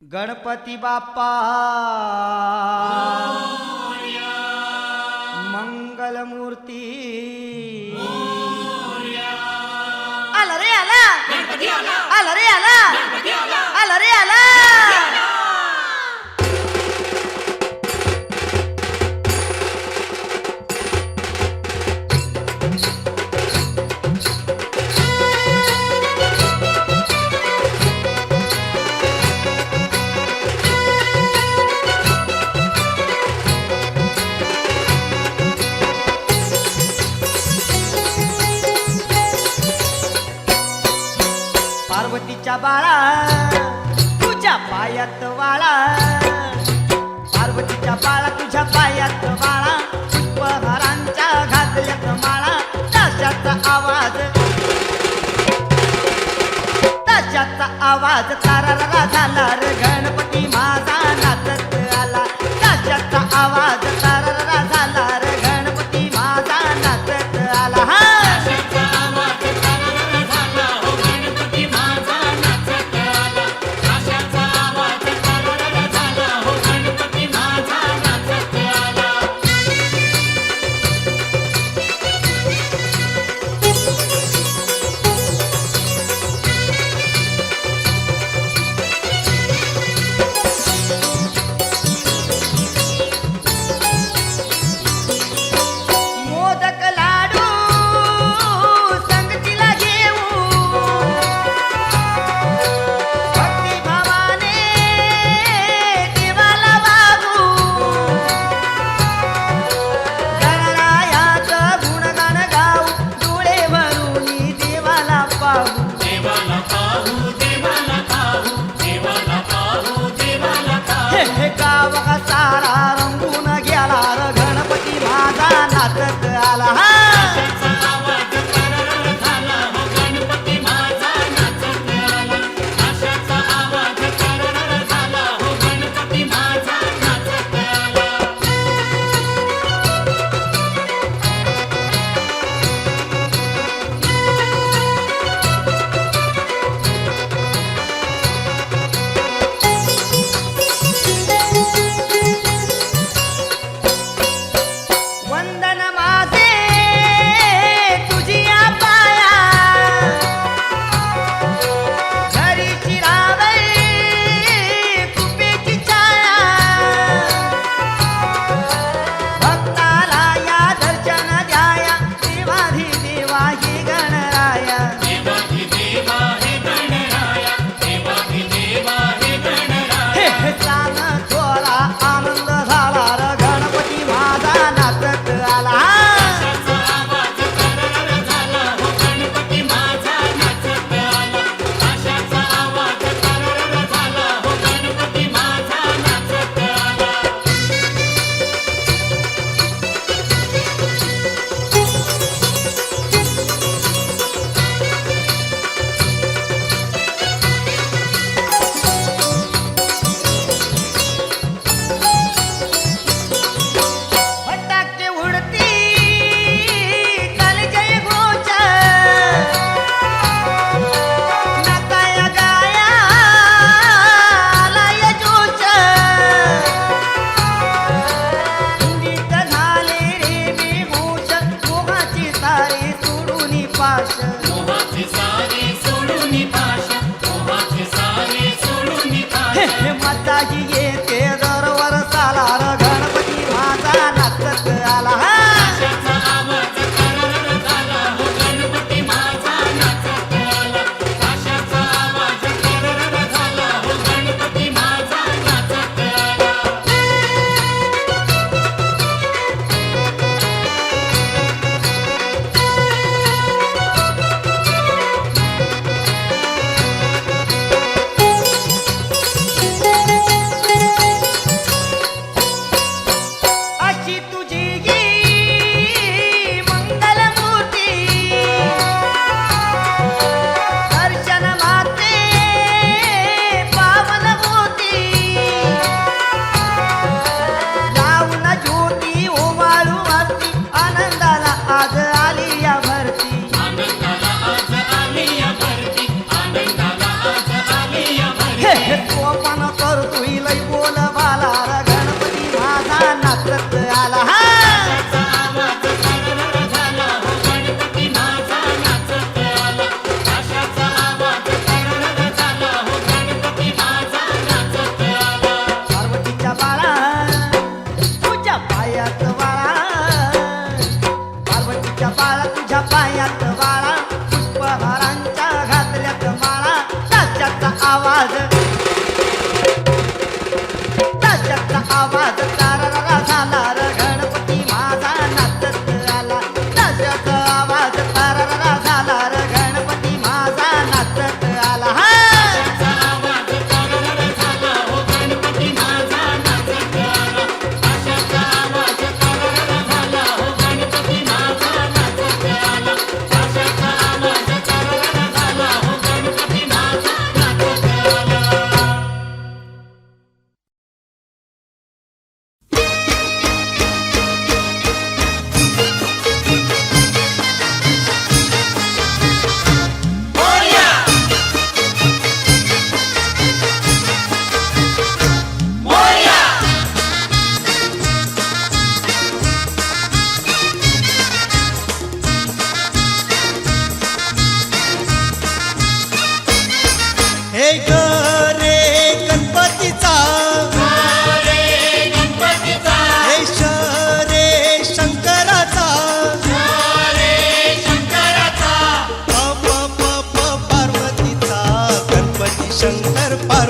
गणपती बाप्पा मंगलमूर्ती आला रे आला आला रे आला आला रे आला पार्वतीच्या बाळा तुझ्या पायात वाळा पार्वतीच्या बाळा तुझ्या पायात वाळा पुष्पहारांच्या घातल्यात माळा ताशाचा आवाज तारारा झाला रे गणपती माझा नाचत आला ताशाचा आवाज तारारा झाला रे गणपती माझा नाचत आला हा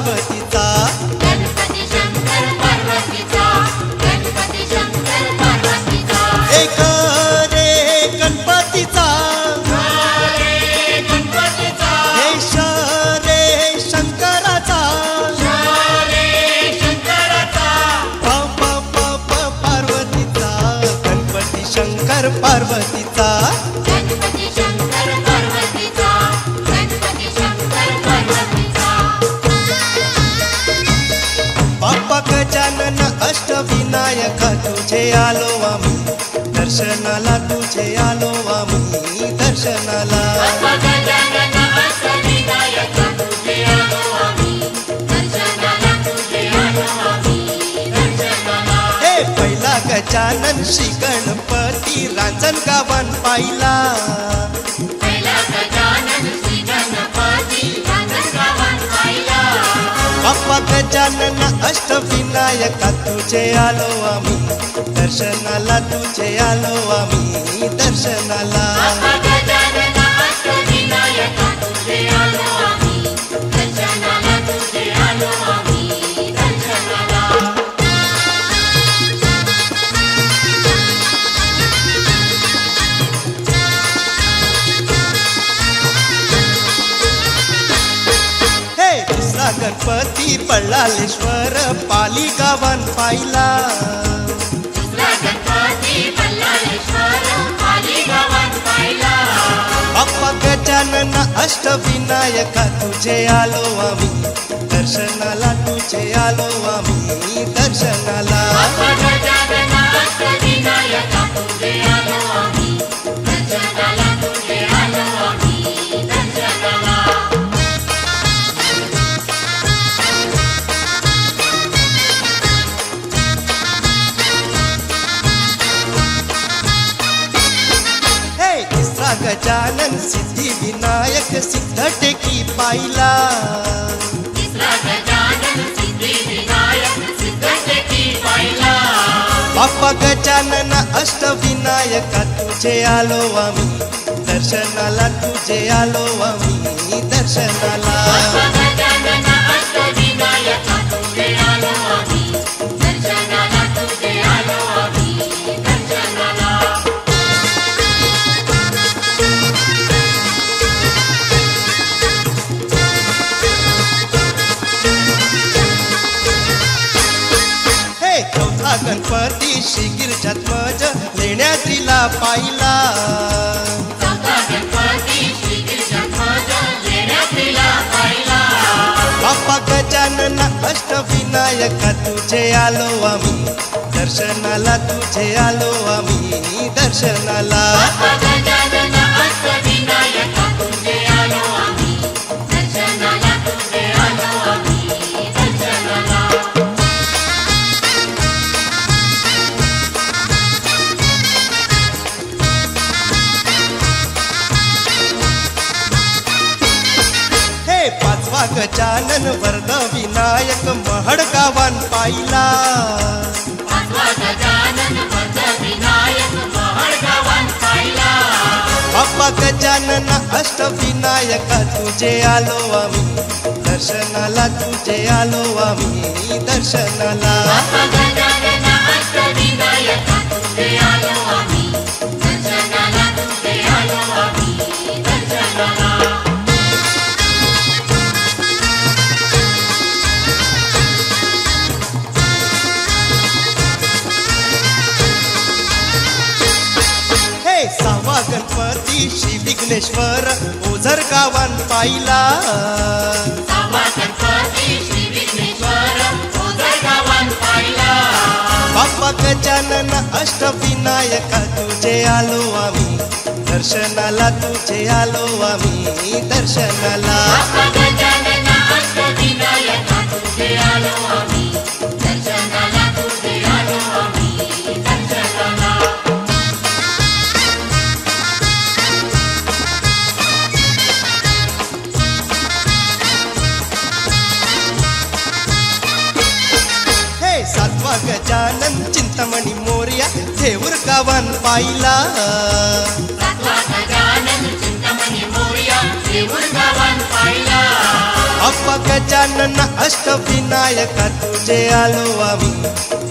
पार्वतीचा गणपती शंकर पार्वतीचा गणपती शंकर पार्वतीचा एक रे गणपतीचा रे गणपतीचा हेश रे शंकराचा रे शंकराचा प प प प पार्वतीचा गणपती शंकर पार्वतीचा गणपती शंकर पार्वतीचा गणपती शंकर पार्वतीचा बाप्पा गजानन अष्टविनायक तुझे आलो आम्ही दर्शनाला तुझे आलो आम्ही दर्शनाला बाप्पा गजानन अष्टविनायक तुझे आलो आम्ही दर्शनाला तुझे आलो आम्ही दर्शनाला हे पहिला गजानन श्री गणपती रांजणगावान पाहिला पहिला गजानन श्री गणपती रांजणगावात पाहिला बाप्पा गजानन अष्टविनायक तुझे आलो आम्ही दर्शनाला तुझे आलो आम्ही दर्शनाला बाप्पा गजानन अष्टविनायक तुझे आलो आम्ही दर्शनाला तुझे आलो आम्ही दर्शनाला हे दुसरा गणपती बल्लाळेश्वर पाली गावान पाहिला दुसरा गणपती बल्लाळेश्वर पाली गावात पाहिला बाप्पा गजानन अष्टविनायक तुझे आलो आम्ही दर्शनाला तुझे आलो आम्ही दर्शनाला बाप्पा गजानन अष्टविनायक तुझे आलो आम्ही दर्शनाला तुझे आलो आम्ही दर्शनाला हे तिसरा गजानन सिद्धिविनायक सिद्ध टेकी पाहिला तिसरा गजानन सिद्धिविनायक सिद्धटेकी पाहिला बाप्पा गजानन अष्टविनायक तुझे आलो आम्ही दर्शनाला तुझे आलो आम्ही दर्शनाला बाप्पा गजानन अष्टविनायक तुझे आलो आम्ही दर्शनाला तुझे आलो आम्ही दर्शनाला हे चौथा गणपती श्री गिरिजात्मज लेण्याद्रीला पाहिला चौथा गणपती श्री गिरिजात्मज लेण्याद्रीला पाहिला बाप्पा गजानन अष्टविनायक तुझे आलो आम्ही दर्शनाला तुझे आलो आम्ही दर्शनाला बाप्पा गजानन अष्टविनायक तुझे आलो आम्ही दर्शनाला तुझे आलो आम्ही दर्शनाला हे पाचवा गजानन वरद विनायक महड गावान पाहिला पाचवा गजानन वरद विनायक महड गावात पाहिला बाप्पा गजानन अष्टविनायक तुझे आलो आम्ही दर्शनाला तुझे आलो आम्ही दर्शनाला बाप्पा गजानन अष्टविनायक तुझे आलो आम्ही दर्शनाला तुझे आलो आम्ही दर्शनाला हे सहावा गणपती श्री विघ्नेश्वर ओझर गावान पाहिला सहावा गणपती श्री विघ्नेश्वर ओझर गावात पाहिला बाप्पा गजानन अष्टविनायक तुझे आलो आम्ही दर्शनाला तुझे आलो आम्ही दर्शनाला बाप्पा गजानन अष्टविनायक तुझे आलो आम्ही दर्शनाला तुझे आलो आम्ही दर्शनाला हे सातवा गजानन चिंतामणी मोर्या देऊर गावान पाहिला सातवा गजानन चिंतामणी मोरया देऊळ गावात पाहिला बाप्पा गजानन अष्टविनायका तुझे आलो आम्ही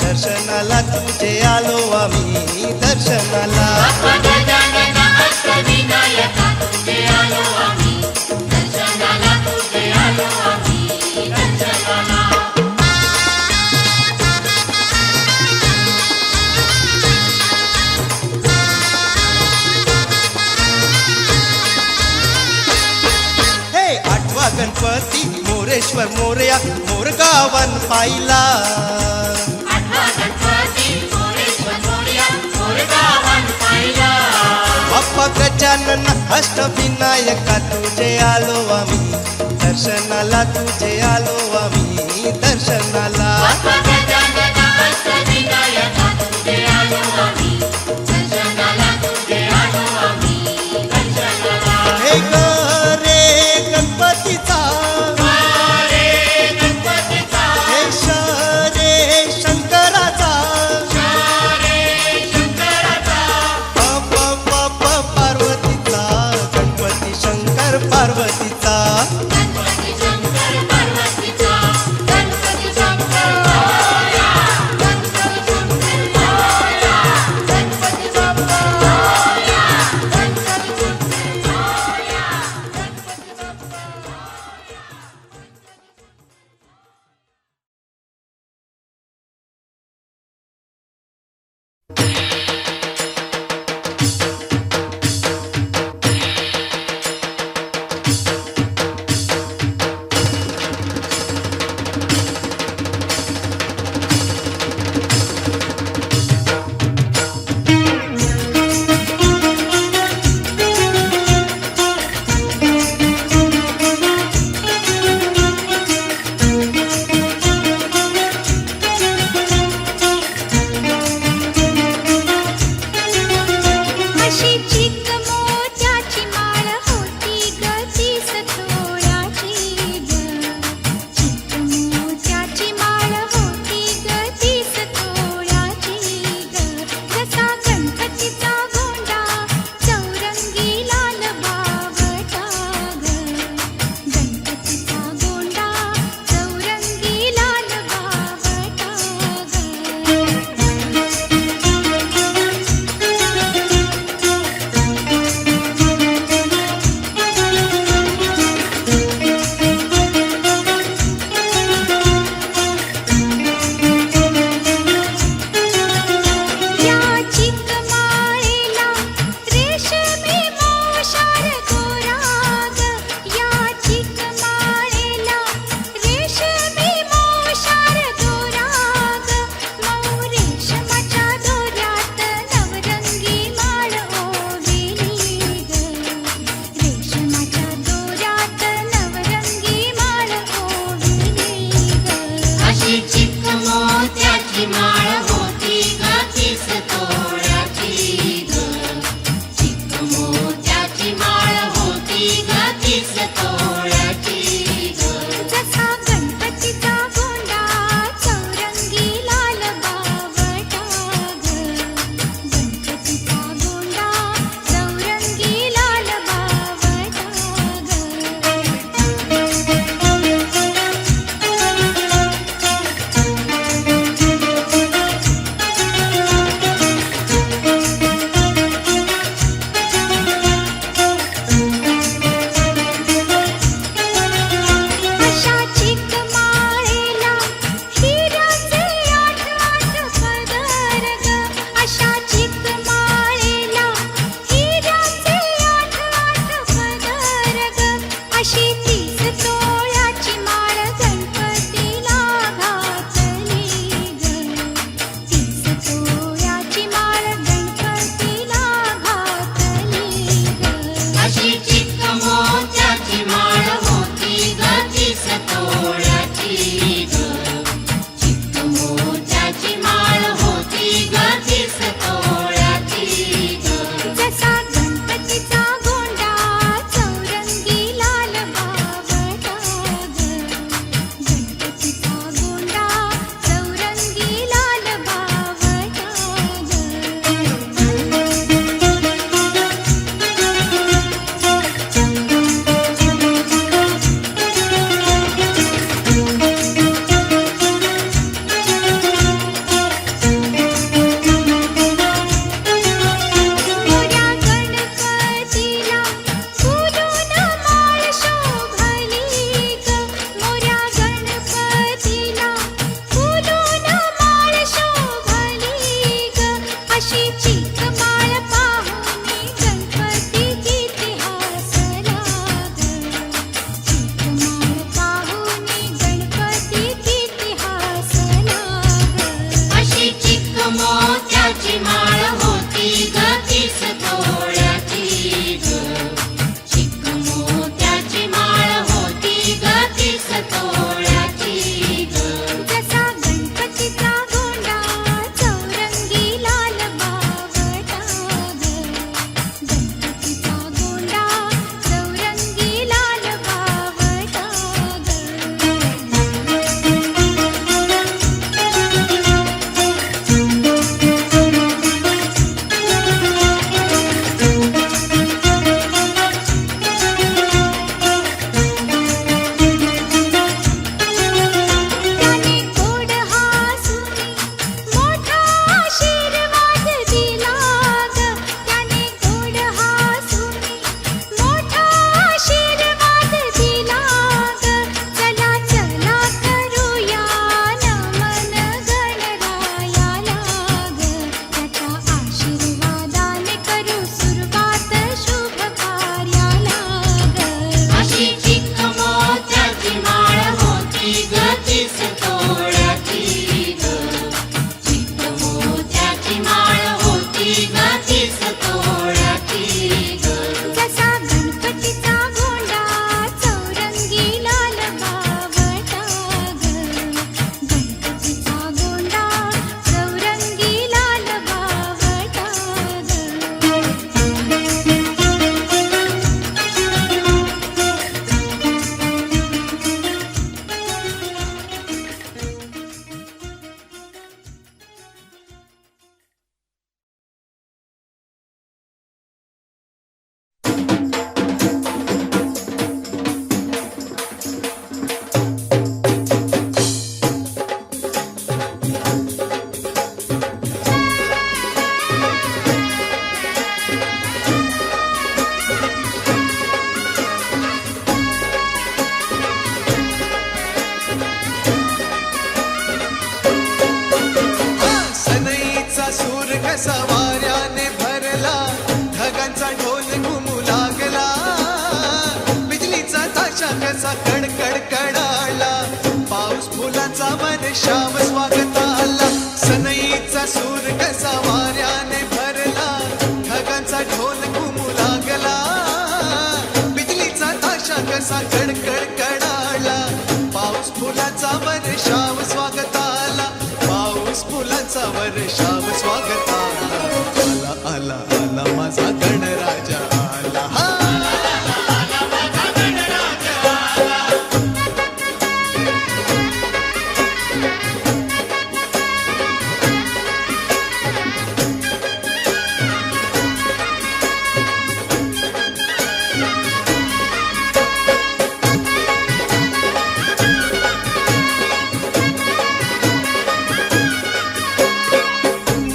दर्शनाला, तुझे आलो आम्ही दर्शनाला. बाप्पा गजानन अष्टविनायका तुझे आलो आम्ही दर्शनाला, तुझे आलो आम्ही दर्शनाला. हे आठवा गणपती मोरेश्वर मोरया मोरगावन पाहिला. आठवा गणपती मोरेश्वर मोरया मोरगावन पाहिला. बाप्पा गजानन अष्टविनायका तुझे आलो आम्ही दर्शनाला, तुझे आलो आम्ही दर्शनाला. बाप्पा गजानन अष्टविनायका तुझे आलो आम्ही दर्शनाला, तुझे आलो आम्ही दर्शनाला. हे ग रे गणपतीचा, रे गणपतीचा, हे श रे शंकराचा, रे शंकराचा, प प प प पार्वतीचा, गणपती शंकर पार्वतीचा. गणपती शंकर पार्वतीचा, गणपती शंकर तीस तोळ्याची ग चिकमोत्याची माळ होती ग तीस तोळ्याची ग जसा गणपतीचा गोंडा चौरंगी लाल बावटा ग गणपतीचा गोंडा चौरंगी लाल बावटा सनईचा सूर कसा वाऱ्याने भरला ढगांचा ढोल घुमू लागला बिजलीचा ताशा कसा कडकड कडाला पाऊस फुलाचा वर्षाव स्वागत आला सनईचा सूर कसा वाऱ्याने भरला ढगांचा ढोल घुमू लागला बिजलीचा ताशा कसा कडकड कडाला पाऊस फुलाचा वर्षाव स्वागत आला पाऊस फुलाचा वर्षाव स्वागत आला आला आला माझा गणराजा आला हा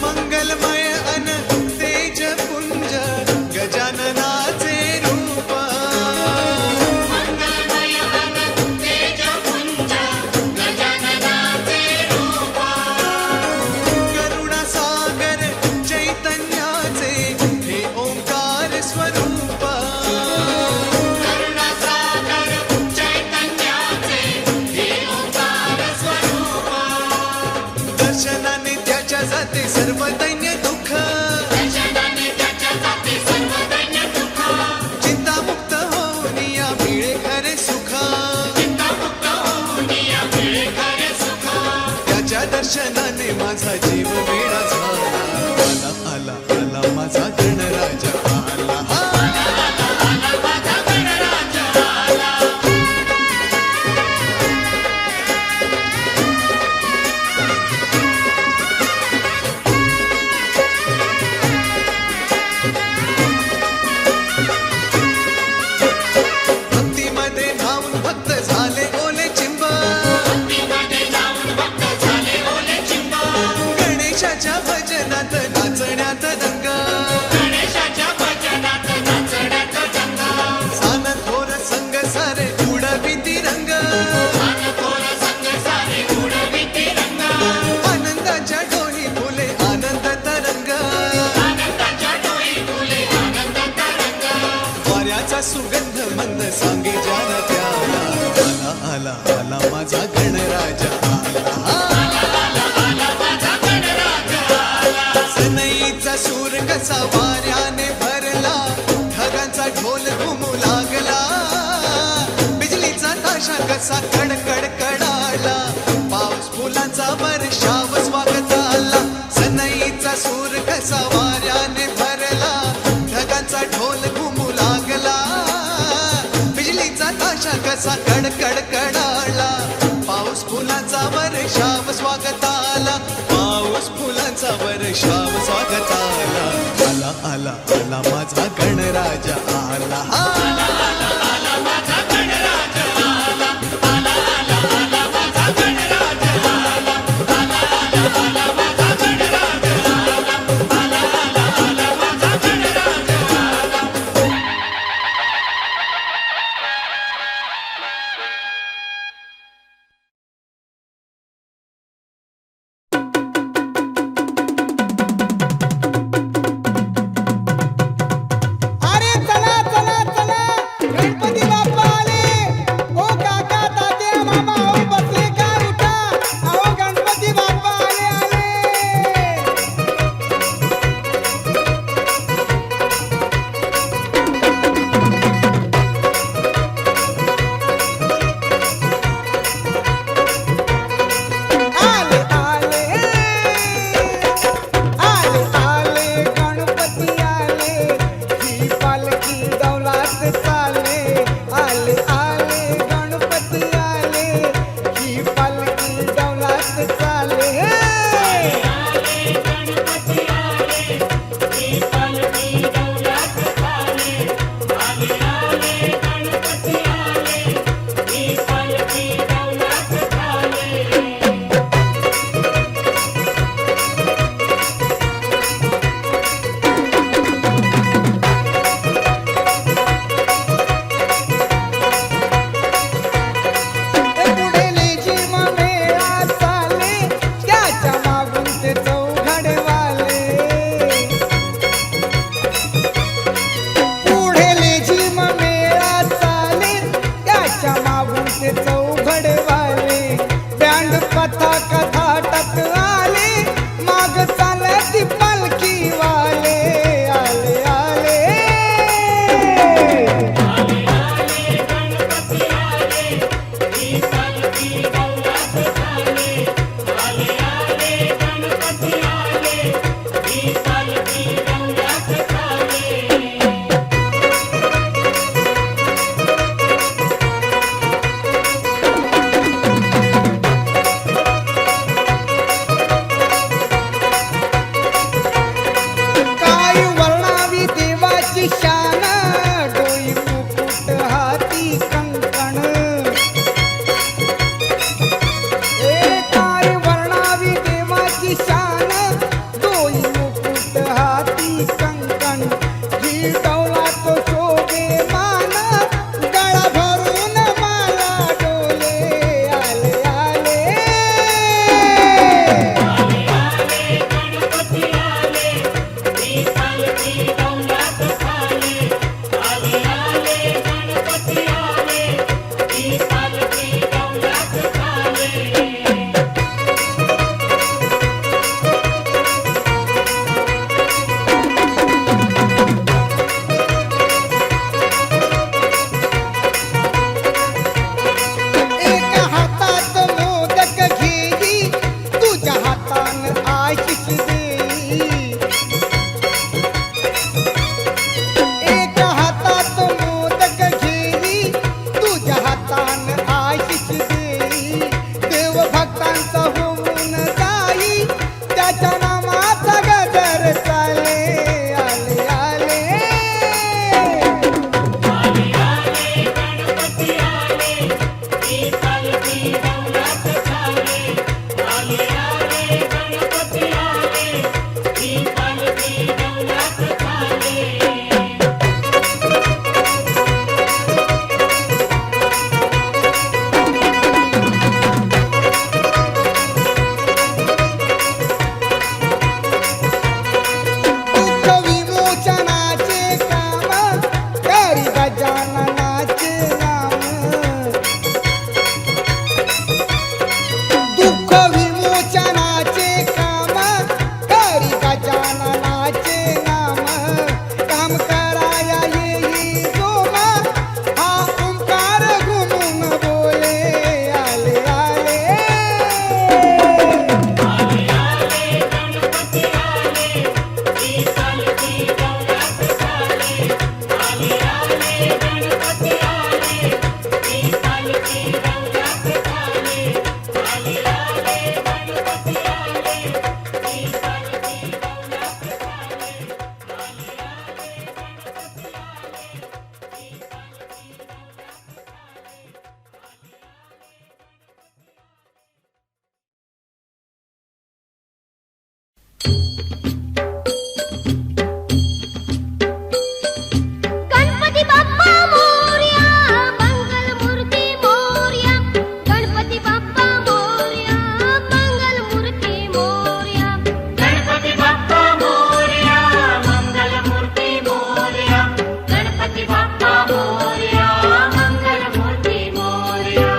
मंगलमय अन तेजपुंज गजाननाचे रूप मंगलमय अन तेजपुंज गजाननाचे रूप करुणासागर चैतन्याचे हे ओंकार स्वरूप करुणासागर चैतन्याचे हे ओंकार स्वरूप दर्शनाने त्याच्या जाते सर्व दैन्य दुःख दर्शनाने त्याच्या जाते सर्व दैन्य दुःख चिंतामुक्त होऊन या मिळे खरे सुख चिंतामुक्त होऊन या मिळे खरे सुख त्याच्या दर्शनाने माझा जीव वेडा झाला आला आला आला माझा गणराजा आला हा माझा गणराजा आला भक्तीमध्ये धावून भक्त झाले ओले चिंब भक्तीमध्ये जाऊन भक्त झाले ओले चिंब गणेशाच्या भजनात नाचण्यात दंग गणेशाच्या भजनात नाचण्यात जंग सान थोर संग सारे उडवी तिरंग आणि थोर संग सारे उडवी तिरंग आनंदाच्या डोही फुले आनंद तरंग आनंदाच्या डोई फुले आनंद तरंग वाऱ्याचा सुगंध मंद सांगे जान त्याला आला आला आला माझा गणराजा आला माझा गणराजा आला सनईचा सूर कसा वाऱ्याने भरला ढगांचा ढोल घुमू लागला बिजलीचा ताशा कसा कडकड कडाला पाऊस फुलांचा वर्षाव स्वागत आला सनईचा सूर कसा वाऱ्याने भरला ढगांचा ढोल घुमू लागला बिजलीचा ताशा कसा कडकड कडाला पाऊस फुलांचा वर्षाव स्वागत आला पाऊस फुलांचा वर्षाव स्वागत आला आला आला आला माझा गणराजा आला हा माझा गणराजा आला आला आला आला माझा गणराजा आला आला आला आला माझा गणराजा आला आला आला आला माझा गणराजा आला अरे चला चला चला पथक थाटत आले माग चालती पालखी वाले आले आले काय वर्णावी देवाची शान डोई मुकुट हाती कंकण काय वर्णावी देवाची शान डोई मुकुट हाती कंकण ही डोला तो शोभे मान गळा भरून माला डोले आले आले एका हातात मोदक घेई तुझ्या हातान आशिष देई एका हातात मोदक घेई तुझ्या हातान आशिष देई देव भक्तांचा होऊन जाई त्याच्या नामाचा गजर चाले आले आले दुःख विमोचनाचे काम करी गजाननाचे नाम दुःख विमोचनाचे काम करी गजाननाचे नाम काम कराया येई जोमा हा ओंकार घुमून बोले आले आले गणपती बाप्पा मोरया मंगल मूर्ती मोरया गणपती बाप्पा मोरया मंगल मूर्ती मोरया गणपती बाप्पा मोरया मंगल मूर्ती मोरया गणपती बाप्पा मोरया मंगल मूर्ती मोरया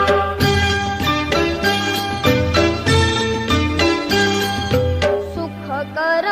सुख कर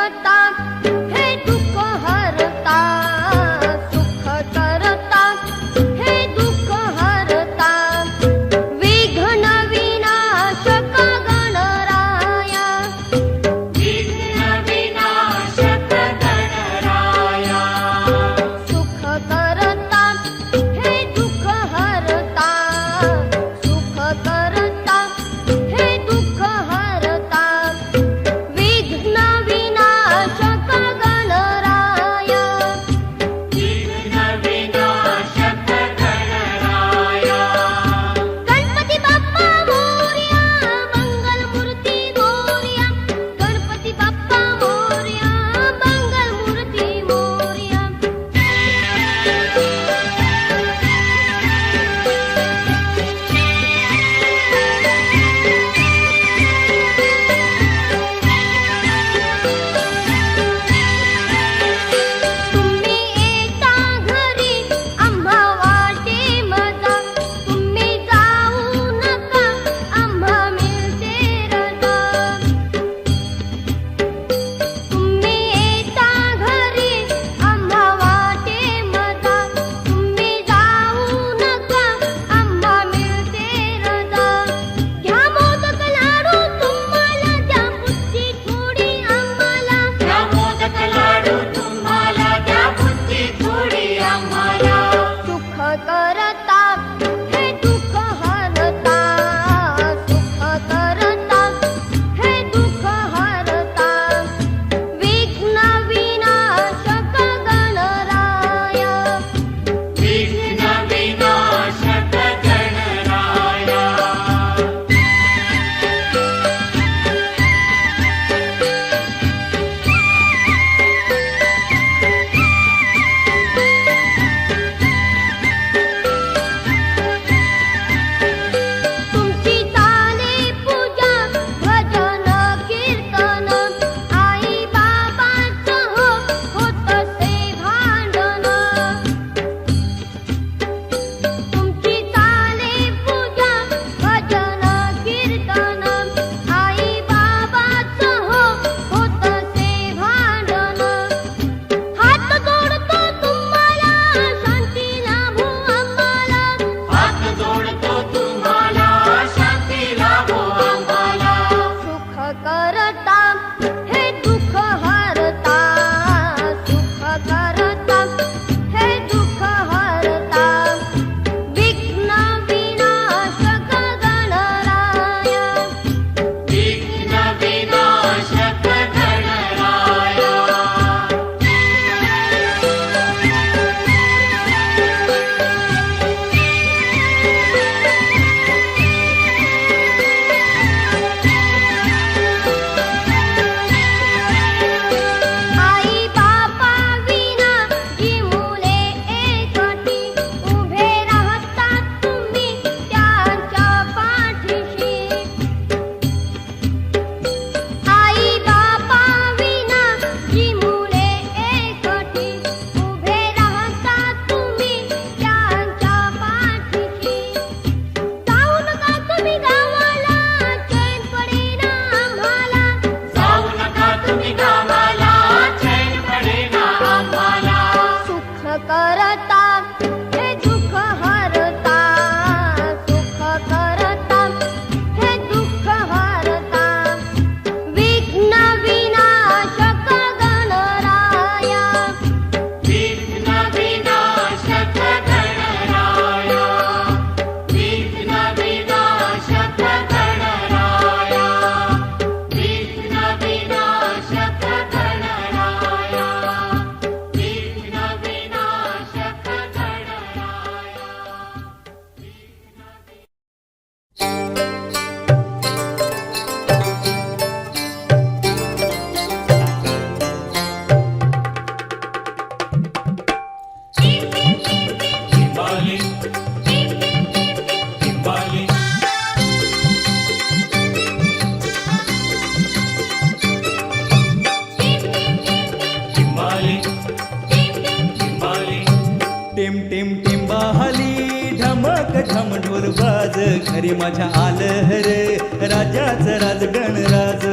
ढम ढोल बाज घरी माझ्या आलं रे राजाचं राज गणराज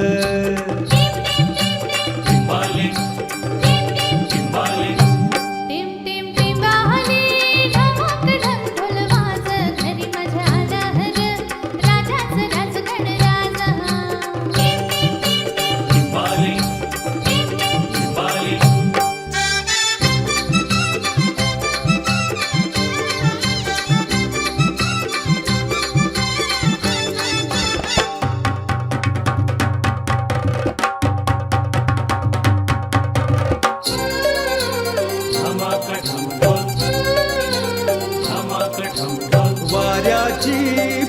टिंबाले टिंबाले टिम टिम टिंबाले ढमक ढम ढोल वाज घरी माझ्या आला हर राजाचं राज गणराज टिम टिम टिम टिम टिंबाले टिंबाले धमाका ढम ढोल वाऱ्याची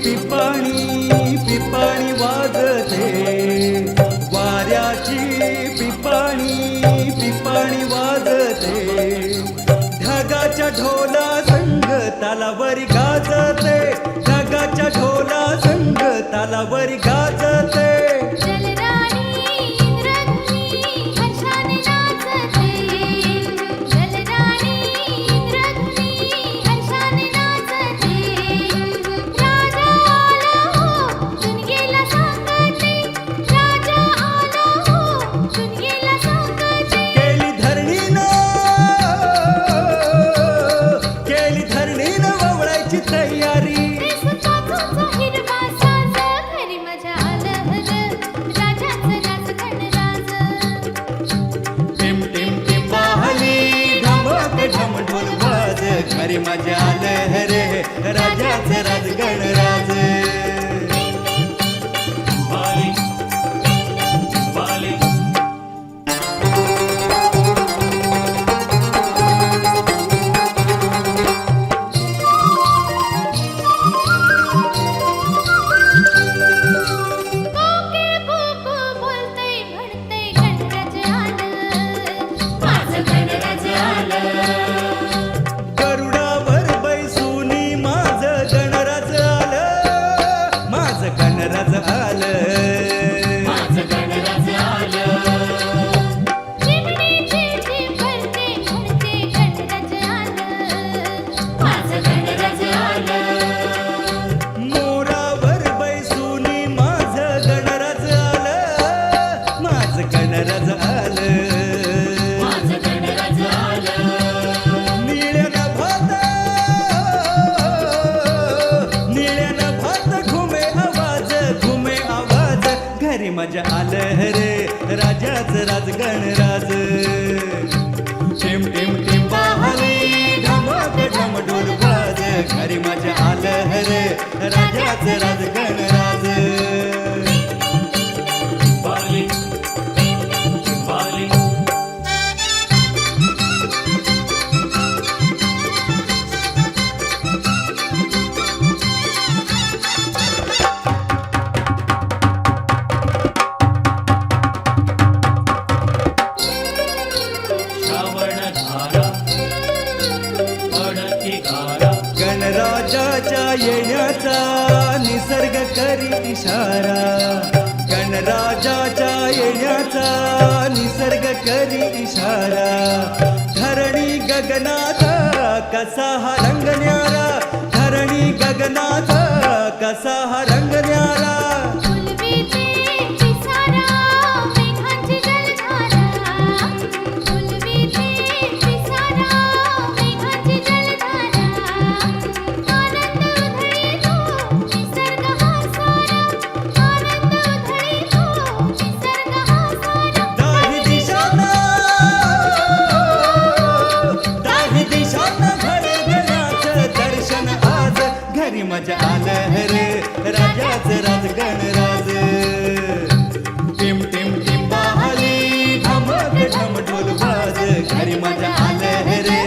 पिपाणी पिपाणी वाजते वाऱ्याची पिपाणी पिपाणी वाजते ढगाच्या ढोला संग तालावरी गाजते ढगाच्या ढोला संग तालावरी गाजते जलराणी इंद्रधुनी हर्षाने नाचते जलराणी इंद्रधुनी हर्षाने नाचते राजा आला हो चुनगेला सांगते राजा आला हो चुनगेला सांगते केली धरणीनं ववळायची तयारी सुखाचा हिरवा साज घरी माझ्या आलं राजाचं राज गणराज टिम टिम टिंबाहली ढमक ढम ढोल बाज घरी माझ्या आलं रे राजाचं राज गणराज टिंबाले टिंबाले कोकिळ कुकू बोलतंय म्हणतंय गणराज आलं माझं गणराज आलं गरुडावर बैसूनी माझं गणराज आलं माझं गणराज आलं माझं गणराज आलं चिमणीची जीभ भरते म्हणते गणराज आलं माझं गणराज आलं मोरावर बैसूनी माझं गणराज आलं माझं गणराज आलं माझं गणराज आलं निळ्या नभात घुमे आवाज घरी मजा आलं रे राजाचं राज गणराज टिम टिम टिंबाहली ढमक ढम ढोल बाज घरी मजा आलं रे राजाचं राज गणराज टिंबाले टिंबाले श्रावण धारा पडती गारा गणराजाच्या येण्याचा निसर्ग करी इशारा गणराजाच्या येण्याचा निसर्ग करी इशारा धरणी गगनात कसा हा रंग न्यारा धरणी गगनात कसा हा रंग न्यारा फुलवीते पिसारा मेघांची जलधारा फुलवीते पिसारा मेघांची जलधारा आनंद उधळीतो निसर्ग हा सारा आनंद उधळीतो निसर्ग हा सारा दाही दिशानं घडगण्याचं दर्शन आज घरी मजा आलं रे राजाचं राज गणराज टिम टिम टिंबाहली ढमक ढम ढोल बाज घरी मजा आलं रे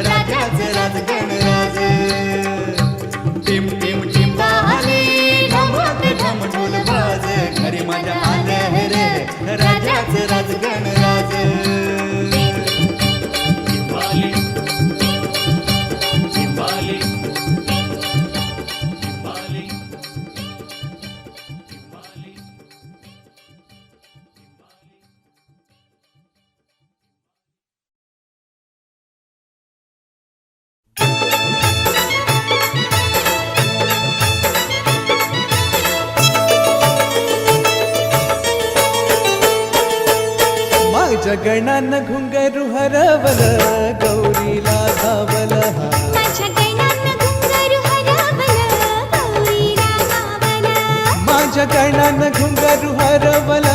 राजाचं राज गणराज टिम टिम टिंबाहली ढमक ढम ढोल बाज घरी मजा आलं रे राजाचं राज गणराज टिंबाले टिंबाले टिंबाले माझ्या गणान घुंगरू हरवल गौरीला धावल हा माझ्या गणानं घुंगरू हरवलं गौरीला गावलं माझ्या गणान घुंगरू हरवल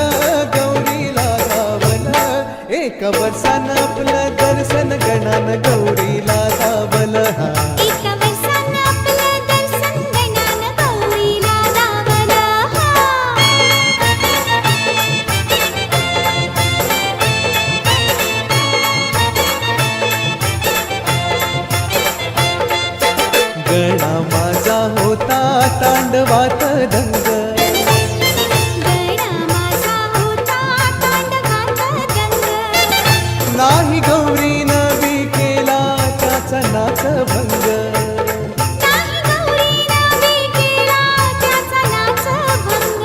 गौरीला धावल एक वर्षानं आपलं दर्शन गणान गौरीला धावल हा एका वर्षानं आपलं दर्शन गणानं गौरीला गावलं गणा माझा होता तांडवात दंग गणा माझा होता तांडवात रंग नाही गौरीनं बी केला त्याचा नाच भंग नाही गौरीनं बी केला त्याचा नाच भंग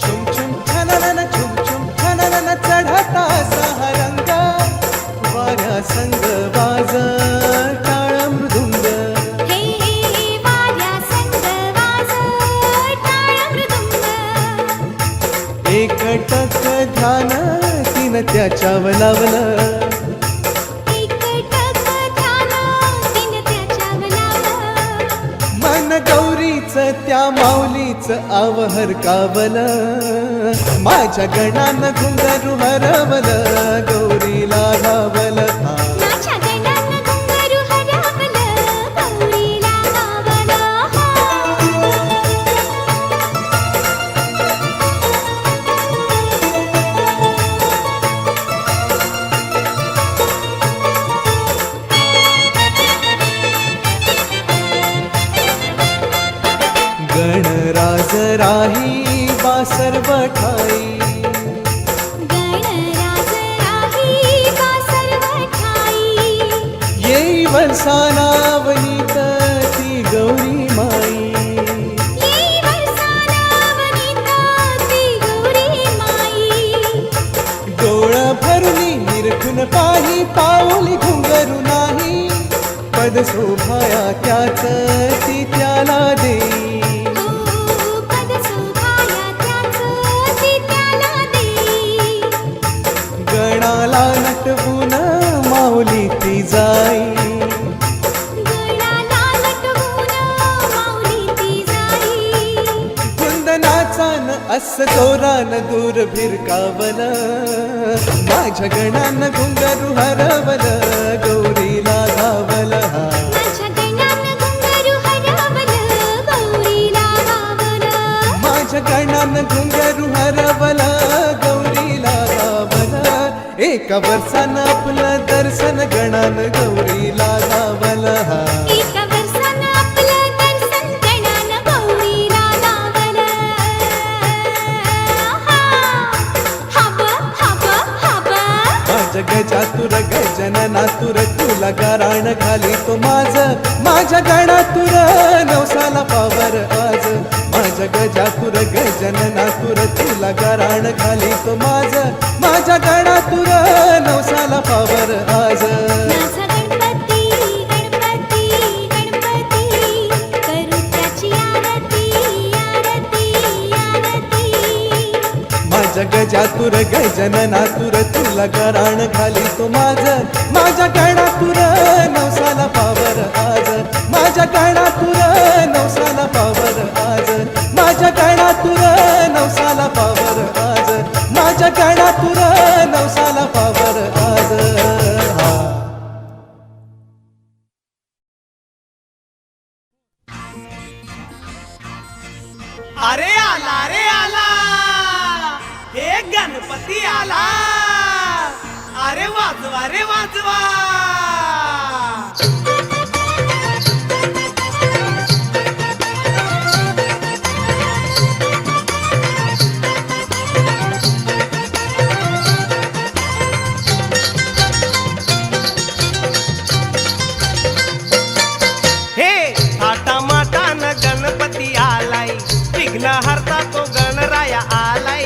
छुम छुम छननन छुम छुम छननन चढता सहा रंग वाऱ्या संग वाज टाळ मृदुंग हे वाऱ्या संग वाज टाळ मृदुंग एकटक ध्यान तिनं त्याच्यावर लावलं एकटक ध्यान तिनं त्याच्यावर लावलं मन गौरीच त्या माऊलीच आवहर कावलं माझ्या गणानं घुंगरू हरवल गौरीला धावल हा माझ्या गणानं घुंगरू हरवलं गौरीला गावलं गणराज राही बा सर्व ठाई गणराज राही बा सर्व ठाई येई वर्षानावनीत ती गौरी माई येई वर्षानावनीत ती गौरी माई डोळ भरुनी निरखून पाही पाऊली घुंगरू नाही पद शोभाया त्याच ती त्याला देई पद शोभाया त्याच ती त्याला देई गणाला नटवून माऊली ती जाई गणाला लटवून माऊली ती जाई कुंदनाचान अस तोरान दूर भिरकावल माझ्या गणानं घुंगरू हरवल गौरीला धावल हा माझ्या गणानं घुंगरू हरवलं गौरीला गावलं माझ्या गणानं घुंगरू हरवल गौरीला धावल एका वर्षानं आपलं दर्शन गणानं गौरीला धावल हा एका वर्षानं आपलं दर्शन गणानं गौरीला गावलं हब हब हब माझ्या गजातुर गजननातुर तुला गाराण घाली तो माझ्या गणातुर नवसाला पावर आज माझ्या गजातुर गजननातुर तुला गाराण घाली तो माझ्या गणातुर नवसाला पावर आज माझा गणपती गणपती गणपती करू त्याची आरती आरती आरती माझ्या गजातुर गजननातुर तुला गाराण घाली तो माझ्या गणातुर नवसाला पावर आज माझ्या गणातुर नवसाला पावर आज माझ्या गणातुर नवसाला पावर आज माझ्या गणातुर नवसाला पावर आज हा अरे आला हे गणपती आला अरे वाजवा रे वाजवा हे थाटामाटान गणपती आलाय विघ्न हरता तो गणराया आलाय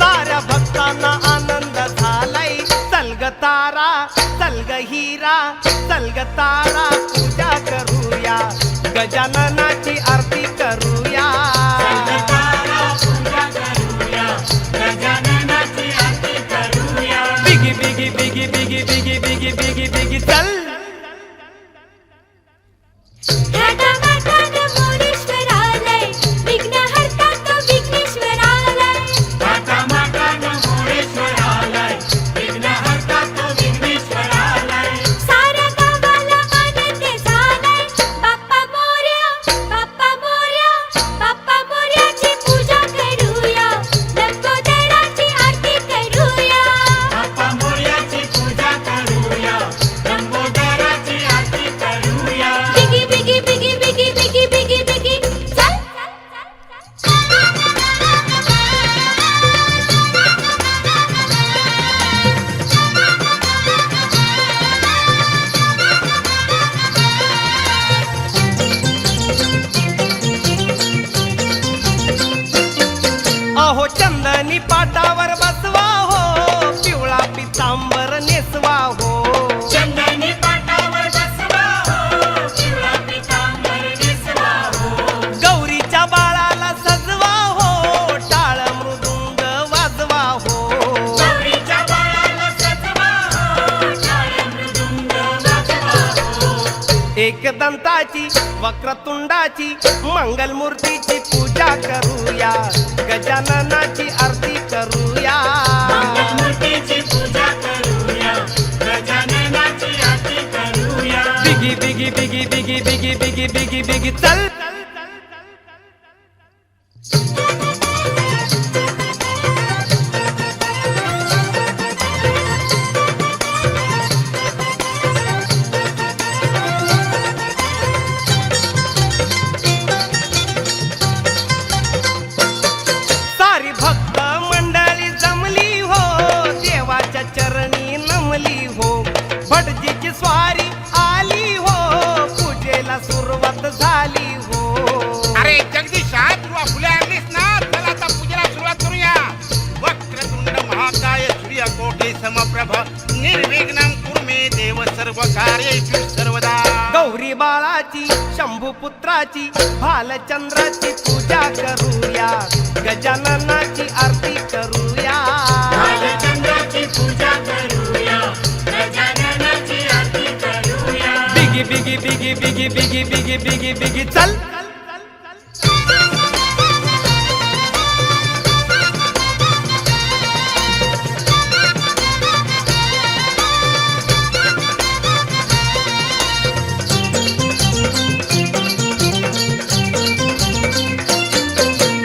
साऱ्या भक्तांना आनंद झालाय चलग तारा चलग हिरा चलग तारा पूजा करूया गजाननाची आरती करूया बिगी बिगी बिगी बिगी बिगी बिगी चल थाटामाटात मोरेश्वरालय, विघ्नहर्ता तो विघ्नेश्वरालय. साऱ्या गावाला आनंद झालाय. बाप्पा मोरया, बाप्पा मोरया, बाप्पा मोरयाची पूजा करूया. लंबोदराची आरती करूया. बिगी बिगी बिगी बिगी बिगी बिगी बिगी चल. अहो चंदनी पाटावर बसवा हो पिवळा पितांबर नेसवा हो गौरीच्या बाळाला सजवा हो टाळ मृदुंग वाजवा हो एकदंताची वक्रतुंडाची मंगलमूर्तीची पूजा करूया गजाननाची आरती करूया बिगी बिगी बिगी बिगी बिगी बिगी बिगी बिगी चल सारी भक्त मंडळी जमली हो देवाच्या चरणी नमली हो भटजीची स्वारी आली हो पूजेला सुरुवात झाली हो अरे जगदीशा तुला फुले आणलीस ना चला आता पूजेला सुरुवात करूया वक्रतुंड महाकाय सूर्यकोटी समप्रभ निर्विघ्नं कुरु मे देव सर्व कार्येषु सर्वदा गौरी बाळाची शंभुपुत्राची भालचंद्राची पूजा करूया गजाननाची आरती करूया बिगी बिगी बिगी बिगी बिगी बिगी बिगी बिगी चल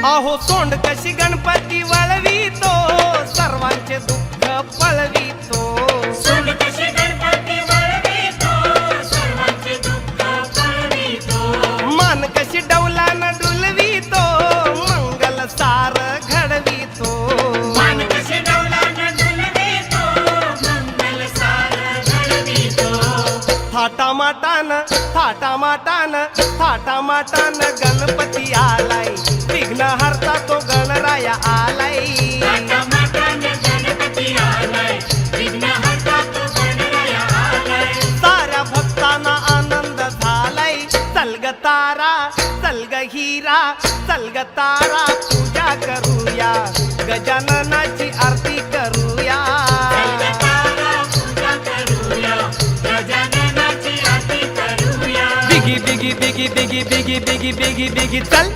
अहो सोंड कशी गणपती वळवितो सर्वांचे दुःख पळवितो मान कशी डौलान डुलवितो मंगल सार घडवितो थाटामाटान थाटामाटान थाटामाटान गणपती आलाय विघ्नहर्ता तो गणराया आलाय साऱ्या भक्तांना आनंद झालाय चलग तारा चलग हिरा चलग तारा पूजा करूया गजाननाची आरती करूया बिगी बिगी बिगी बिगी बिगी बिगी बिगी बिगी चल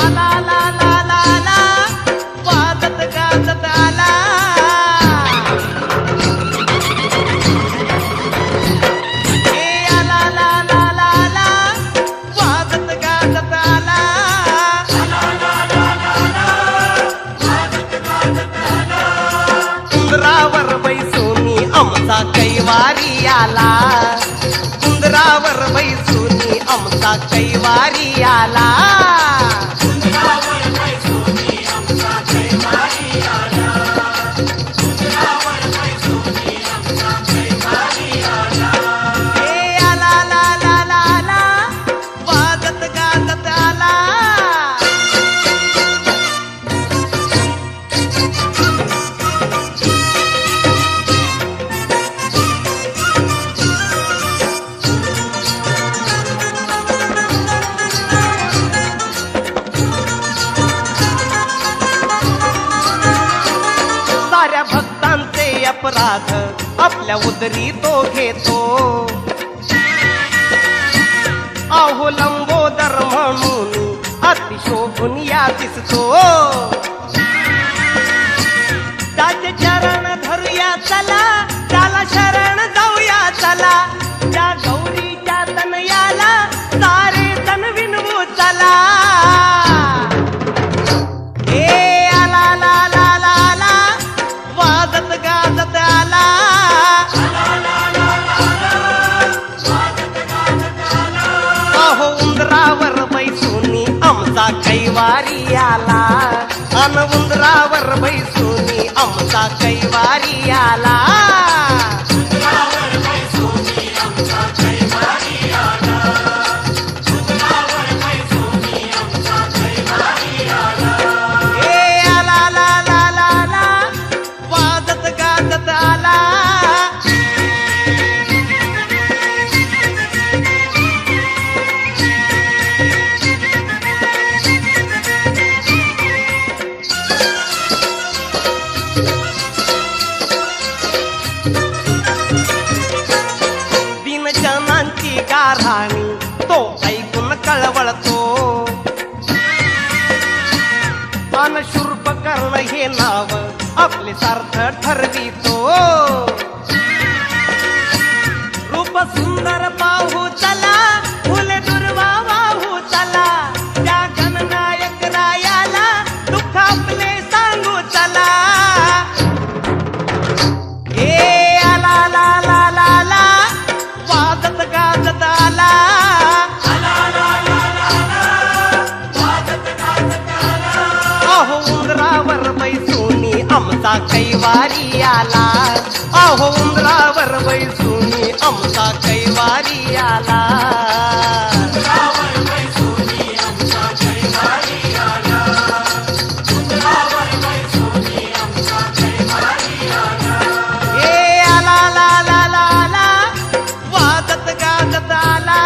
आला ला ला ला ला वाजत गाजत आला हे आला ला ला ला ला वाजत गाजत आला उंदरावर बैसूनी आमचा कैवारी आला उंदरावर बैसूनी आमचा कैवारी आला हे आला ला ला ला साध आपल्या उदरी तो घेतो. अहो लंबोदर म्हणून अतिशोभून या दिसतो. त्याचे चरण धरूया चला, त्याला शरण जाऊया चला. त्या गौरीच्या तनयाला सारे तन विनवू चला. ए आला ला ला ला ला वाजत गाजत आला. अहो उंदरावर बैसूनी आमचा कैवारी आला. अन उंदरावर बैसूनी आमचा कैवारी आला. ए आला ला ला ला ला वाजत गाजत आला. दिनजनांची गाराणी तो ऐकून कळवळतो. अन शूर्पकर्ण हे नाव आपले सार्थ ठरवितो. रूप सुंदर पाहू चला, फुले दुर्वा वाहू चला. त्या गणनायक रायाला दुःख आपले सांगू चला. ए आला ला ला ला ला वाजत गाजत आला. अहो उंदरावर बैसूनी आमचा कैवारी आला. अहो उंदरावर बैसूनी आमचा कैवारी आला. ए आला ला ला ला ला वाजत गाजत आला.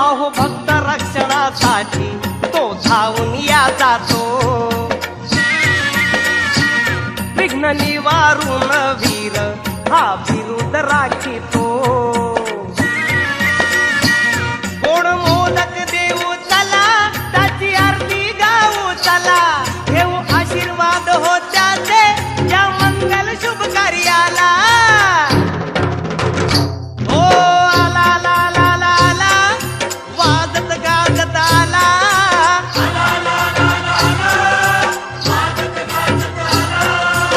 अहो भक्त रक्षणासाठी तो धावून या जातो. विघ्न निवारून वीर हा विरुद्ध राखितो. कोण मोदक देऊ चला, त्याची आरती गाऊ चला. घेऊ आशीर्वाद हो त्याचे या मंगल शुभ कार्याला. ओ आला ला ला ला ला वाजत गाजत आला.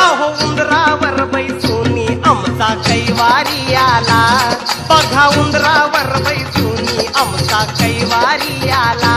अहो उंदरावर बैसूनी आमचा कैवारी आला. बघा उंदरावर बैसूनी आमचा कैवारी आला.